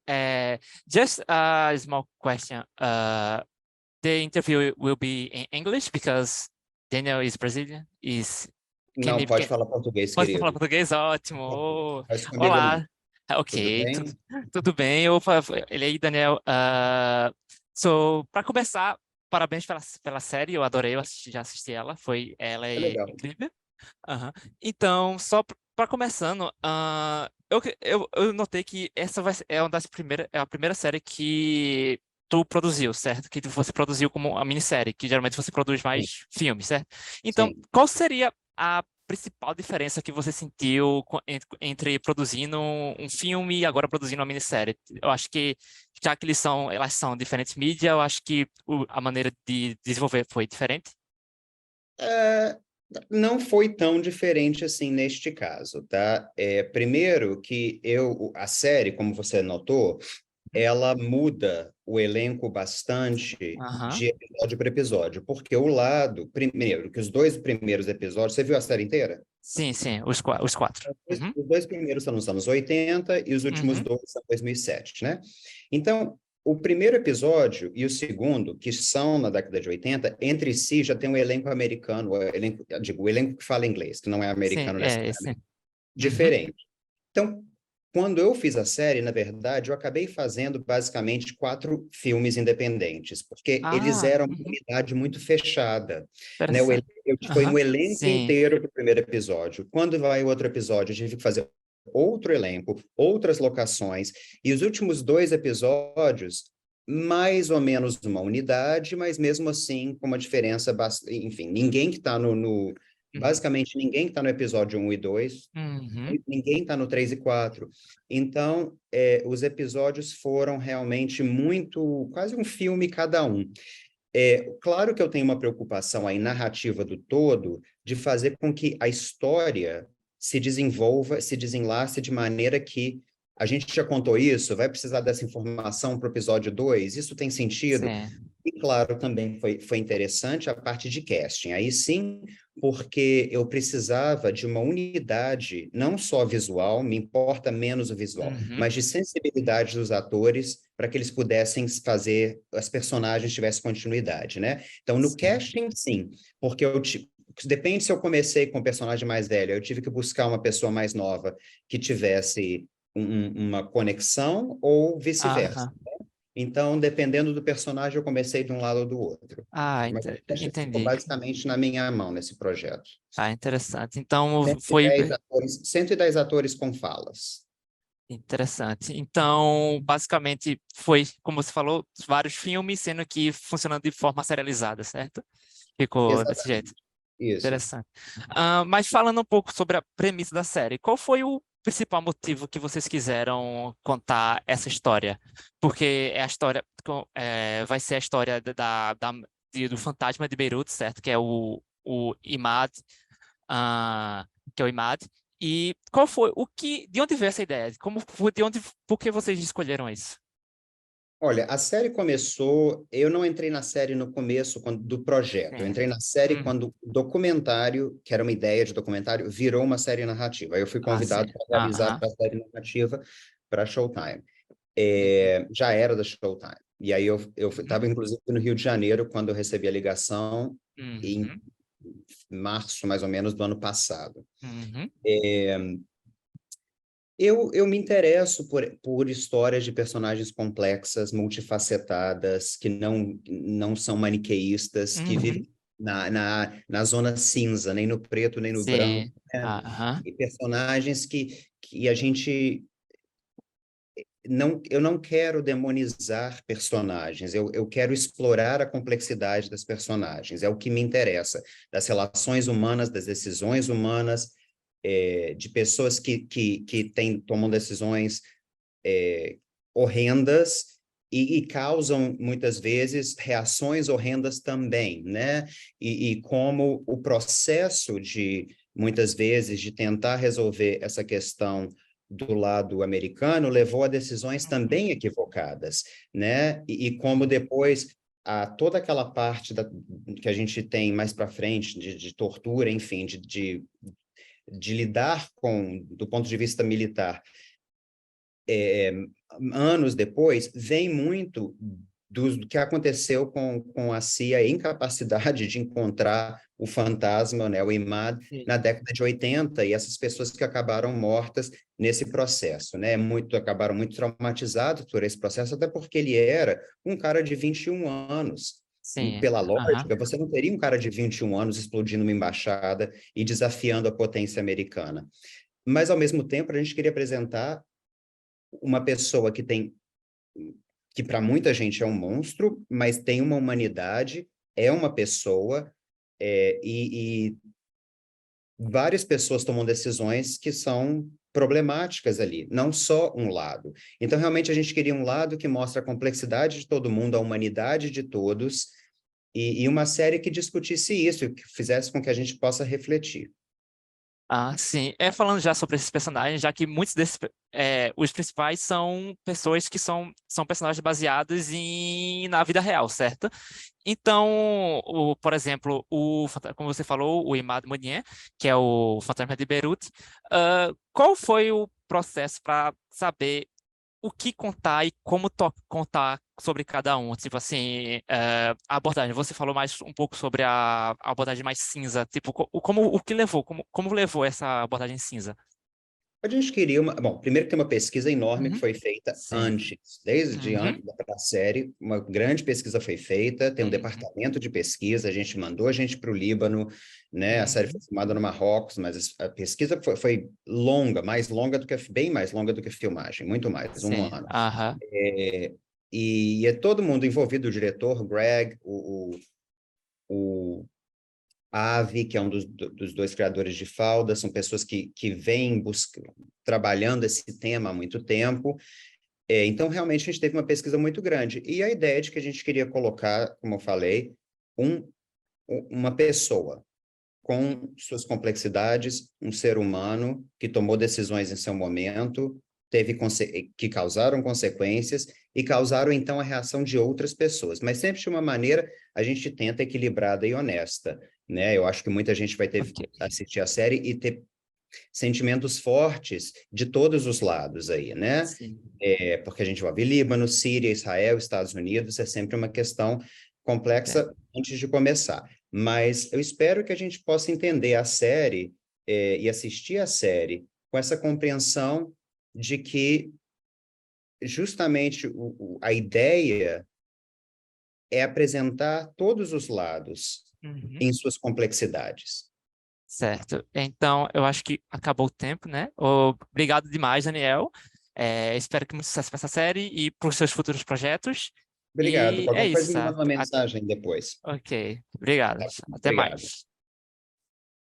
Okay, just a small question. The interview will be in English because Daniel is Brazilian. Não, pode falar português, Pode falar querido. português? Ótimo. Faz comigo não. Olá. Tudo Ok, bem? tudo bem. Ele aí, Daniel. Para começar, parabéns pela série. Eu adorei, já assisti ela. Ela É é legal. incrível. Aham. Então, só para começando, eu notei que essa é uma das primeiras, é a primeira série que tu produziu, certo? Que você produziu como uma minissérie, que geralmente você produz Sim, mais filmes, certo? Então, sim. qual seria a principal diferença que você sentiu entre produzindo um filme e agora produzindo uma minissérie? Eu acho que, já que elas são diferentes mídias, eu acho que a maneira de desenvolver foi diferente. É, não foi tão diferente assim neste caso, tá? Primeiro que a série, como você notou, ela muda o elenco bastante Aham. de episódio para episódio, porque primeiro, que os dois primeiros episódios, você viu a série inteira? Sim, sim, os quatro. Uhum, Os dois primeiros são nos anos 80 e os últimos uhum, dois são 2007, né? Então, o primeiro episódio e o segundo, que são na década de 80, entre si já tem um elenco americano, o elenco que fala inglês, que não é sim, americano sim. necessariamente, Uhum. diferente. Então, quando eu fiz a série, na verdade, eu acabei fazendo basicamente 4 filmes independentes, porque eles Ah, eram uma uhum, unidade muito fechada, né? interessante. Foi Aham, um elenco sim. inteiro para o primeiro episódio. Quando vai o outro episódio, eu tive que fazer outro elenco, outras locações, e os últimos 2 episódios, mais ou menos uma unidade, mas mesmo assim com uma diferença, enfim, ninguém que está Uhum, basicamente ninguém que está no episódio 1 e 2, uhum, ninguém está no 3 e 4. Então, os episódios foram realmente muito, quase um filme cada um. Claro que eu tenho uma preocupação aí narrativa do todo de fazer com que a história se desenvolva, se desenlace de maneira que a gente já contou isso, vai precisar dessa informação para o episódio 2, isso tem sentido? sim. E claro, também foi interessante a parte de casting. Aí sim, porque eu precisava de uma unidade, não só visual, me importa menos o visual, Uhum, mas de sensibilidade dos atores para que eles pudessem fazer, as personagens tivessem continuidade, né? Então, no sim. casting, sim, porque depende se eu comecei com um personagem mais velho, eu tive que buscar uma pessoa mais nova que tivesse uma conexão ou vice-versa. Aham. Então, dependendo do personagem, eu comecei de um lado ou do outro. Mas o teste ficou Entendi. basicamente na minha mão nesse projeto. Ah, interessante. Então, foi 110 atores com falas. interessante. Então, basicamente, foi, como você falou, vários filmes, sendo que funcionando de forma serializada, certo? Ficou desse jeito. Exatamente. Isso. Interessante. Mas falando um pouco sobre a premissa da série, qual foi o principal motivo que vocês quiseram contar essa história? Porque é a história, vai ser a história do fantasma de Beirute, certo? Que é o Imad, que é o Imad. E qual foi de onde veio essa ideia? Por que vocês escolheram isso? Olha, a série começou. Eu não entrei na série no começo do projeto. Eu Sim. entrei na série Hum. quando o documentário, que era uma ideia de documentário, virou uma série narrativa. Aí eu fui Ah, sim. convidado para realizar Aham. a série narrativa para Showtime. Uhum. Já era da Showtime. E aí eu Uhum. estava, inclusive, no Rio de Janeiro quando eu recebi a ligação, em Uhum. março, mais ou menos, do ano passado. Uhum. Eu me interesso por histórias de personagens complexas, multifacetadas, que não são maniqueístas, que Uhum. vivem na zona cinza, nem no preto, nem no branco, Sim. né? Aham. E personagens que a gente eu não quero demonizar personagens, eu quero explorar a complexidade das personagens, é o que me interessa, das relações humanas, das decisões humanas, de pessoas que tomam decisões horrendas e causam, muitas vezes, reações horrendas também, né? E como o processo muitas vezes, de tentar resolver essa questão do lado americano levou a decisões Uhum. também equivocadas, né? E como depois toda aquela parte que a gente tem mais para frente de tortura, enfim, de lidar com, do ponto de vista militar, anos depois, vem muito do que aconteceu com a CIA, a incapacidade de encontrar o fantasma, né, o Imad, Sim. na década de 80, e essas pessoas que acabaram mortas nesse processo, né, acabaram muito traumatizados por esse processo, até porque ele era um cara de 21 anos. Sim. Pela Aham. lógica, você não teria um cara de 21 anos explodindo uma embaixada e desafiando a potência americana. Mas, ao mesmo tempo, a gente queria apresentar uma pessoa que para muita gente é um monstro, mas tem uma humanidade, é uma pessoa, e várias pessoas tomam decisões que são problemáticas ali, não só um lado. Então, realmente, a gente queria um lado que mostra a complexidade de todo mundo, a humanidade de todos, e uma série que discutisse isso, que fizesse com que a gente possa refletir. Ah, sim. Falando já sobre esses personagens, já que muitos desses, os principais são pessoas que são personagens baseados na vida real, certo? Então, por exemplo, como você falou, o Imad Munir, que é o Fantasma de Beirute, qual foi o processo para saber o que contar e como contar sobre cada um? Tipo assim, a abordagem. Você falou mais um pouco sobre a abordagem mais cinza. Tipo, o que levou? Como levou essa abordagem cinza? A gente queria uma. Bom, primeiro que tem uma pesquisa enorme que Uhum. foi feita Sim. antes, desde Uhum. antes da série, uma grande pesquisa foi feita, tem um Uhum. departamento de pesquisa, a gente mandou a gente para o Líbano, né? A série foi Uhum. filmada no Marrocos, mas a pesquisa foi longa, bem mais longa do que a filmagem, muito mais, um Sim. ano. Aham. É, e é todo mundo envolvido, o diretor, Greg, o Avi, que é um dos dois criadores de Falda, são pessoas que vêm trabalhando esse tema há muito tempo. Então, realmente, a gente teve uma pesquisa muito grande. E a ideia de que a gente queria colocar, como eu falei, uma pessoa com suas complexidades, um ser humano que tomou decisões em seu momento, que causaram consequências e causaram, então, a reação de outras pessoas. Mas sempre de uma maneira, a gente tenta equilibrada e honesta, né? Eu acho que muita gente vai Ok. assistir a série e ter sentimentos fortes de todos os lados aí, né? Sim. Porque a gente vai ver Líbano, Síria, Israel, Estados Unidos, é sempre uma questão complexa antes de começar. Mas eu espero que a gente possa entender a série, e assistir a série com essa compreensão de que justamente a ideia é apresentar todos os lados Uhum. em suas complexidades. Certo. Então, eu acho que acabou o tempo, né? Obrigado demais, Daniel. Espero que muito sucesso para essa série e para os seus futuros projetos. Obrigado. E é Qualquer coisa isso. me manda uma mensagem depois. Ok. Obrigado. Tá? Até Obrigado. mais.